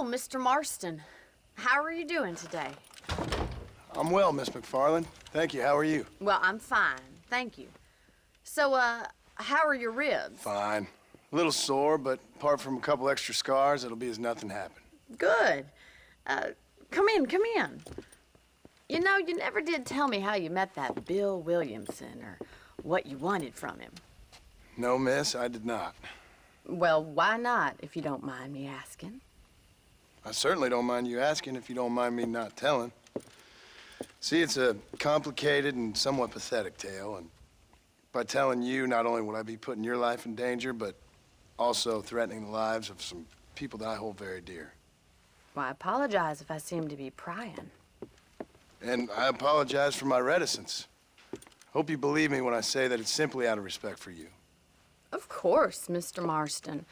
Oh, Mr. Marston. How are you doing today? I'm well, Miss McFarland. Thank you. How are you? Well, I'm fine. Thank you. So, how are your ribs? Fine. A little sore, but apart from a couple extra scars, it'll be as nothing happened. Good. Come in, come in. You know, you never did tell me how you met that Bill Williamson or what you wanted from him. No, miss, I did not. Well, why not, if you don't mind me asking? I certainly don't mind you asking if you don't mind me not telling. See, it's a complicated and somewhat pathetic tale, and by telling you, not only would I be putting your life in danger, but also threatening the lives of some people that I hold very dear. Well, I apologize if I seem to be prying. And I apologize for my reticence. Hope you believe me when I say that it's simply out of respect for you. Of course, Mr. Marston.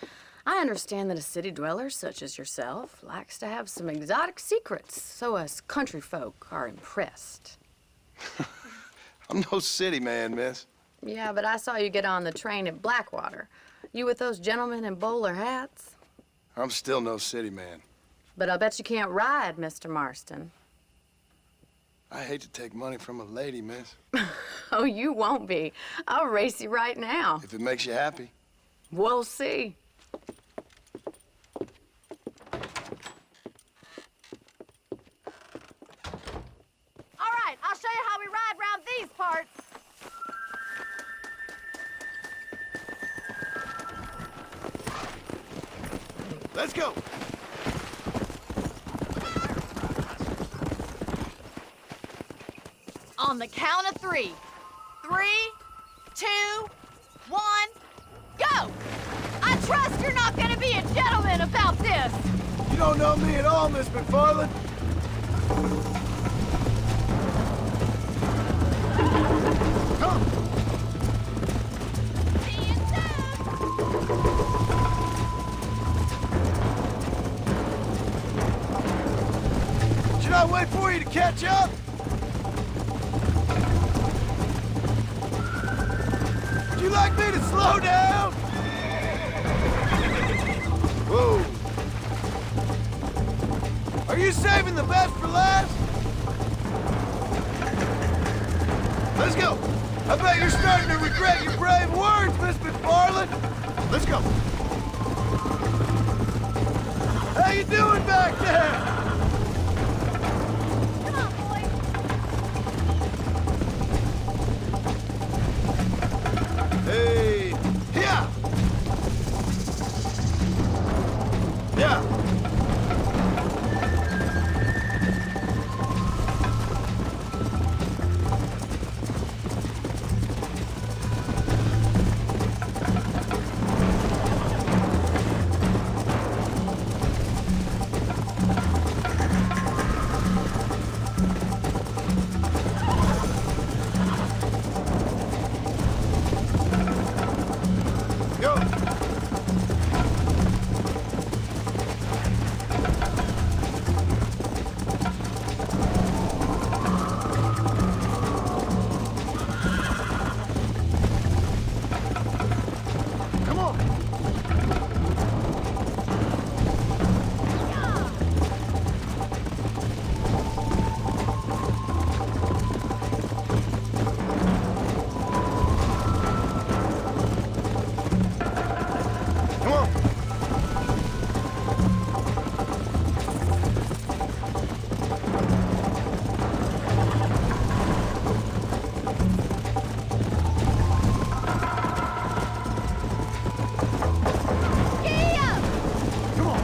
I understand that a city dweller such as yourself likes to have some exotic secrets, so us country folk are impressed. I'm no city man, miss. Yeah, but I saw you get on the train at Blackwater. You with those gentlemen in bowler hats? I'm still no city man. But I bet you can't ride, Mr. Marston. I hate to take money from a lady, miss. Oh, you won't be. I'll race you right now. If it makes you happy. We'll see. All right, I'll show you how we ride round these parts. Let's go. On the count of 3. 3, 2, 1, go! I trust you're not gonna be a gentleman about this. You don't know me at all, Miss McFarland. Come. See you soon. Should I wait for you to catch up? Would you like me to slow down? Whoa. Are you saving the best for last? Let's go. I bet you're starting to regret your brave words, Miss McFarland. Let's go. How you doing back there? Come on, boys. Hey, yeah. Yeah. Go. Come on. Come on. Giddy up! Come on.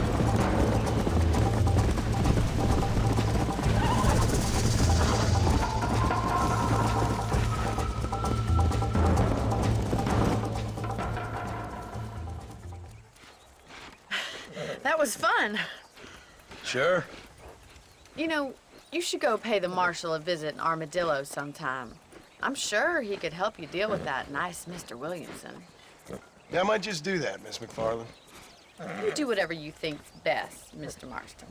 That was fun. Sure. You know, you should go pay the marshal a visit in Armadillo sometime. I'm sure he could help you deal with that nice Mr. Williamson. Yeah, I might just do that, Miss McFarland. You do whatever you think's best, Mr. Marston.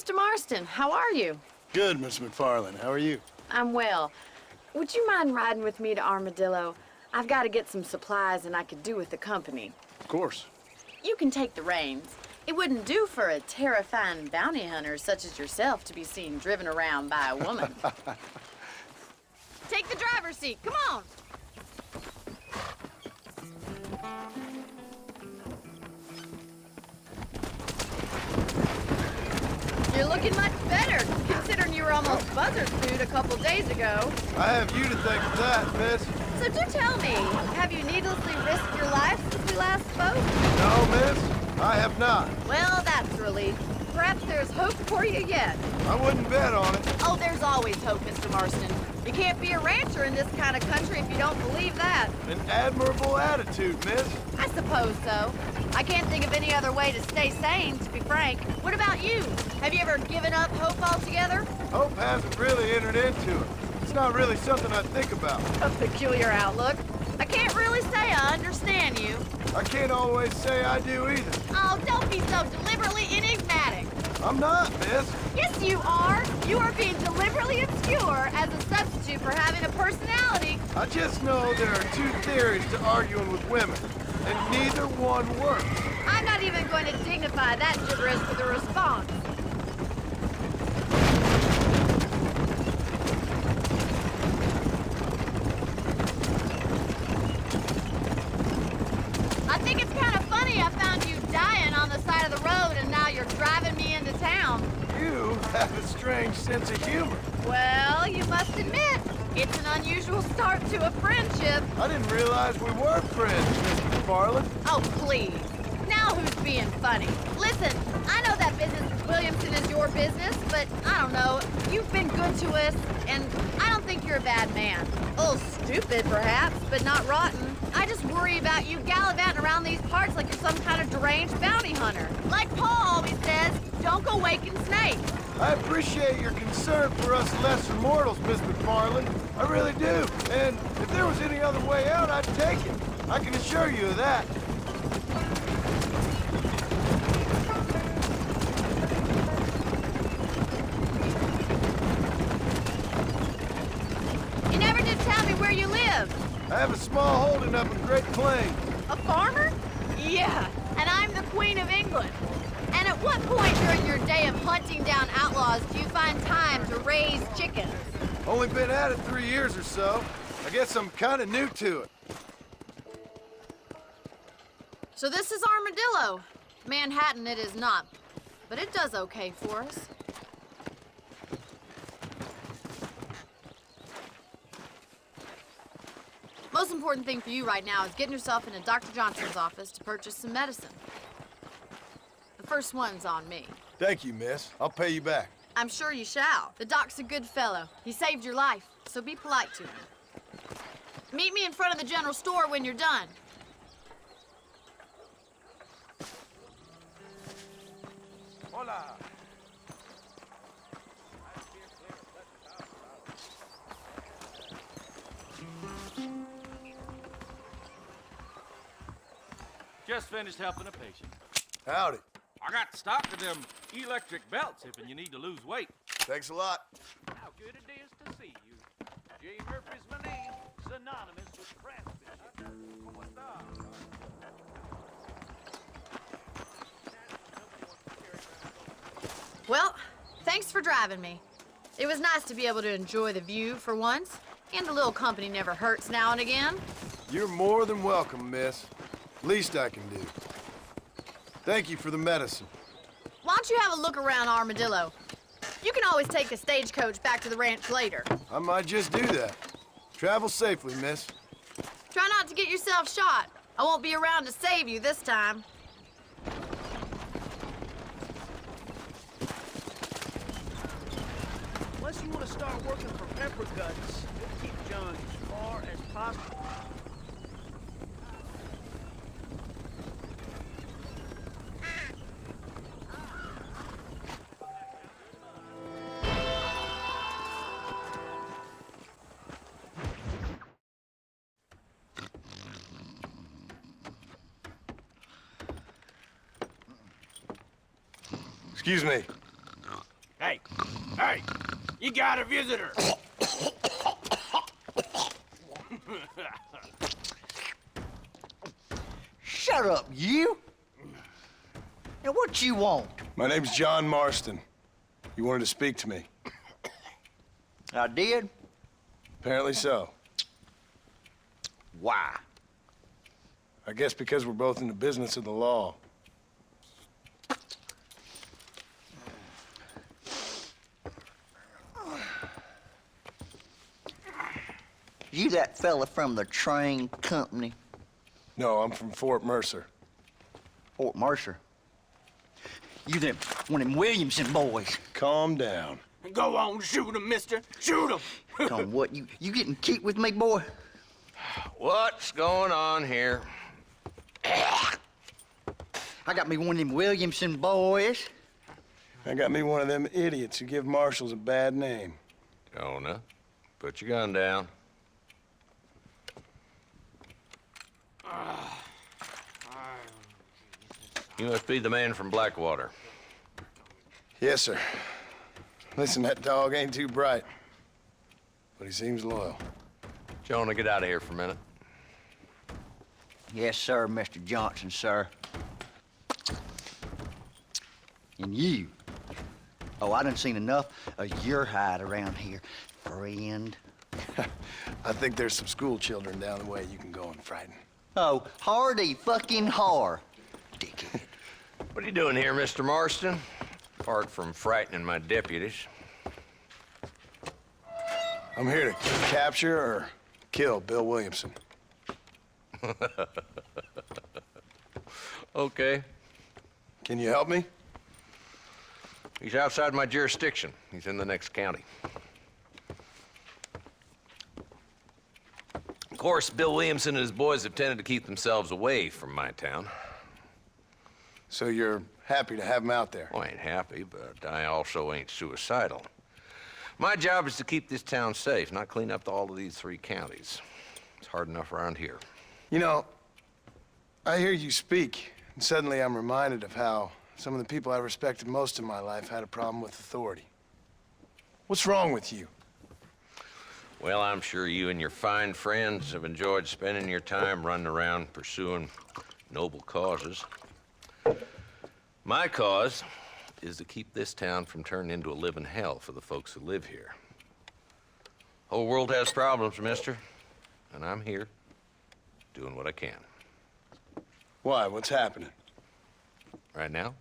Mr. Marston, how are you? Good, Miss McFarland. How are you? I'm well. Would you mind riding with me to Armadillo? I've got to get some supplies and I could do with the company. Of course. You can take the reins. It wouldn't do for a terrifying bounty hunter such as yourself to be seen driven around by a woman. Take the driver's seat. Come on. You're looking much better, considering you were almost buzzard food a couple days ago. I have you to thank for that, miss. So do tell me, have you needlessly risked your life since we last spoke? No, miss, I have not. Well, that's a relief. Perhaps there's hope for you yet. I wouldn't bet on it. Oh, there's always hope, Mr. Marston. You can't be a rancher in this kind of country if you don't believe that. An admirable attitude, miss. I suppose so. I can't think of any other way to stay sane, to be frank. What about you? Have you ever given up hope altogether? Hope hasn't really entered into it. It's not really something I think about. A peculiar outlook. I can't really say I understand you. I can't always say I do either. Oh, don't be so deliberately enigmatic. I'm not, miss. Yes, you are. You are being deliberately obscure as a substitute for having a personality. I just know there are two theories to arguing with women, and neither one works. I'm not even going to dignify that gibberish with a response. I think it's kind of funny I found you dying on the side of the road and now you're driving me into town. You have a strange sense of humor. Well, you must admit, it's an unusual start to a friendship. I didn't realize we were friends, Mr. McFarland. Oh, please. Now who's being funny? Listen, I know that business with Williamson is your business, but I don't know. You've been good to us, and I don't think you're a bad man. A little stupid, perhaps, but not rotten. I just worry about you gallivanting around these parts like you're some kind of deranged bounty hunter. Like Paul always says, don't go waking snakes. I appreciate your concern for us lesser mortals, Miss McFarland. I really do. And if there was any other way out, I'd take it. I can assure you of that. You never did tell me where you live. I have a small holding up in Great Plains. A farmer? Yeah, and I'm the Queen of England. And at what point during your day of hunting down outlaws do you find time to raise chickens? Only been at it 3 years or so. I guess I'm kind of new to it. So this is Armadillo. Manhattan it is not, but it does okay for us. Most important thing for you right now is getting yourself into Dr. Johnson's office to purchase some medicine. The first one's on me. Thank you, miss. I'll pay you back. I'm sure you shall. The doc's a good fellow. He saved your life, so be polite to him. Meet me in front of the general store when you're done. Hola. Just finished helping a patient. Howdy. I got stock of them electric belts if you need to lose weight. Thanks a lot. How good it is to see you. Jay Murphy's my name, synonymous with craftsmanship. ¿Cómo está? Well, thanks for driving me. It was nice to be able to enjoy the view for once, and a little company never hurts now and again. You're more than welcome, miss. Least I can do. Thank you for the medicine. Why don't you have a look around Armadillo? You can always take a stagecoach back to the ranch later. I might just do that. Travel safely, miss. Try not to get yourself shot. I won't be around to save you this time. Unless you want to start working for pepper guts, we'll keep John as far as possible. Excuse me. Hey, hey, you got a visitor. Shut up, you! Now, what you want? My name's John Marston. You wanted to speak to me. I did? Apparently so. Why? I guess because we're both in the business of the law. You that fella from the train company, No, I'm from Fort Mercer. Fort Mercer? You them, one of them Williamson boys. Calm down. Go on, shoot him, mister. Shoot him. Come what, you getting cute with me, boy? What's going on here? I got me one of them Williamson boys. I got me one of them idiots who give marshals a bad name. Jonah, put your gun down. You must be the man from Blackwater. Yes, sir. Listen, that dog ain't too bright, but he seems loyal. Jonah, get out of here for a minute. Yes, sir, Mr. Johnson, sir. And you. Oh, I done seen enough of your hide around here, friend. I think there's some school children down the way you can go and frighten. Oh, hardy fucking har. Dickhead. What are you doing here, Mr. Marston? Apart from frightening my deputies. I'm here to capture or kill Bill Williamson. Okay. Can you help me? He's outside my jurisdiction. He's in the next county. Of course, Bill Williamson and his boys have tended to keep themselves away from my town. So you're happy to have him out there? Well, I ain't happy, but I also ain't suicidal. My job is to keep this town safe, not clean up all of these 3 counties. It's hard enough around here. You know, I hear you speak, and suddenly I'm reminded of how some of the people I respected most in my life had a problem with authority. What's wrong with you? Well, I'm sure you and your fine friends have enjoyed spending your time running around pursuing noble causes. My cause is to keep this town from turning into a living hell for the folks who live here. Whole world has problems, mister, and I'm here doing what I can. Why? What's happening? Right now,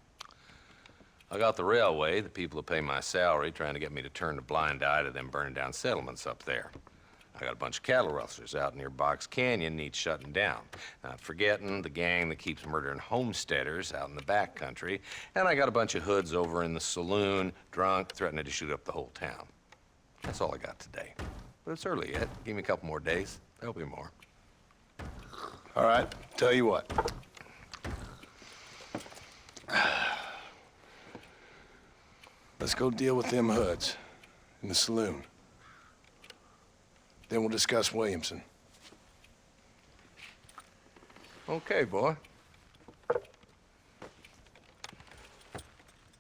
I got the railway, the people who pay my salary, trying to get me to turn a blind eye to them burning down settlements up there. I got a bunch of cattle rustlers out near Box Canyon needs shutting down. Not forgetting the gang that keeps murdering homesteaders out in the back country. And I got a bunch of hoods over in the saloon, drunk, threatening to shoot up the whole town. That's all I got today. But it's early yet. Give me a couple more days. There'll be more. All right, tell you what. Let's go deal with them hoods in the saloon. Then we'll discuss Williamson. Okay, boy.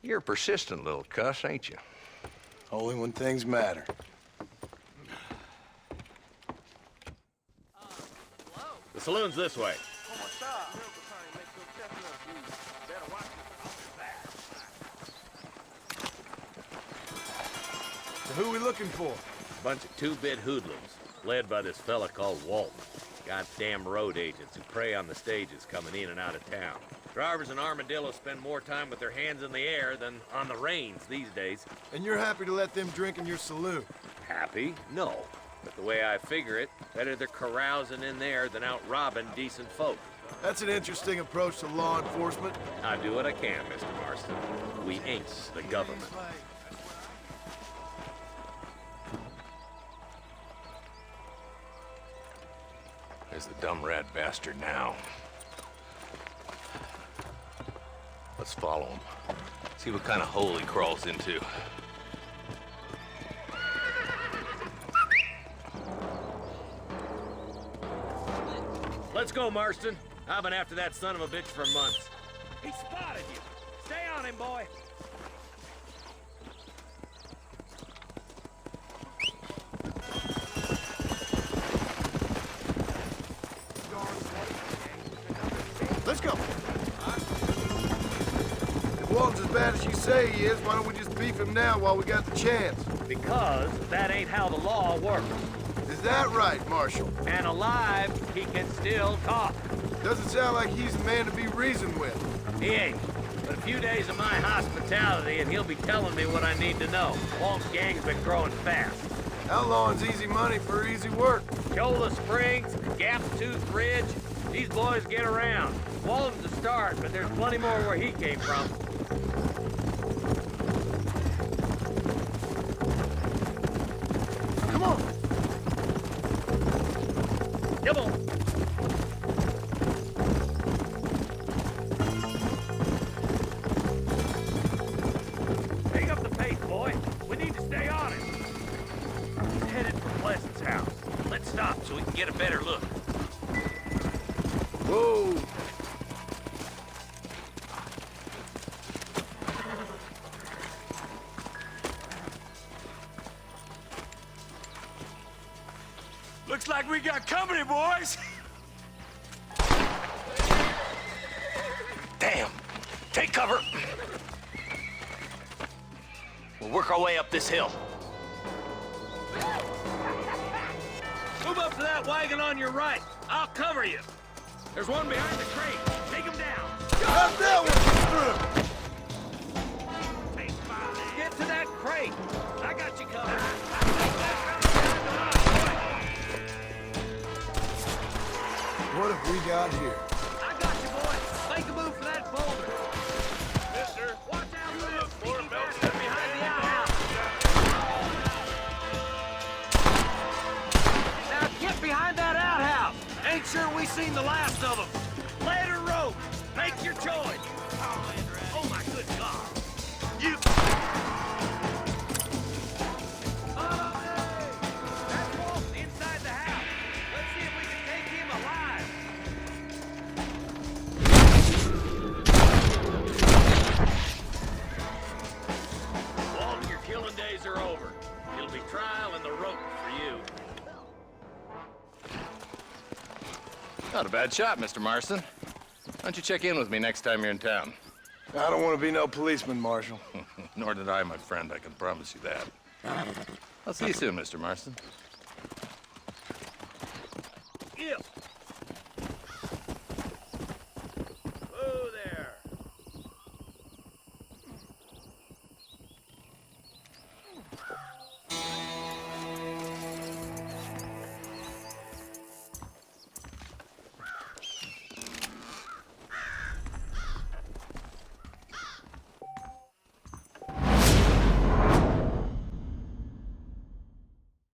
You're a persistent little cuss, ain't you? Only when things matter. The saloon's this way. So who are we looking for? Bunch of two-bit hoodlums, led by this fella called Walton. Goddamn road agents who prey on the stages coming in and out of town. Drivers in Armadillo spend more time with their hands in the air than on the reins these days. And you're happy to let them drink in your saloon? Happy? No. But the way I figure it, better they're carousing in there than out robbing decent folk. That's an interesting approach to law enforcement. I do what I can, Mr. Marston. We ain't the government. There's the dumb rat bastard now. Let's follow him. See what kind of hole he crawls into. Let's go, Marston. I've been after that son of a bitch for months. He spotted you. Stay on him, boy. let's go. If Walton's as bad as you say he is, why don't we just beef him now while we got the chance? Because that ain't how the law works. Is that right, Marshal? And alive, he can still talk. Doesn't sound like he's a man to be reasoned with. He ain't. But a few days of my hospitality, and he'll be telling me what I need to know. Walt's gang's been growing fast. Outlawing's easy money for easy work. Cholla Springs, Gap Tooth Ridge, these boys get around. Walton's a start, but there's plenty more where he came from. Come on. Come on. Pick up the pace, boy. We need to stay on it. He's headed for Pleasant's house. Let's stop so we can get a better look. Whoa! Looks like we got company, boys. Damn! Take cover! We'll work our way up this hill. Move up to that wagon on your right. I'll cover you. There's one behind the crate. Take him down. How's that one through? Get to that crate. I got you covered. What have we got here? I got you, boy. Make a move for that boulder. Mister, watch out for that sneaky bastard behind the outhouse. Now get behind that outhouse. Ain't sure we seen the last of them. Lead or rope. Make your choice. Oh my good God. You. That's Walt inside the house. Let's see if we can take him alive. Walton, your killing days are over. It'll be trial and the rope for you. Not a bad shot, Mr. Marston. Why don't you check in with me next time you're in town? I don't want to be no policeman, Marshal. Nor did I, my friend. I can promise you that. I'll see you soon, Mr. Marston. Yeah.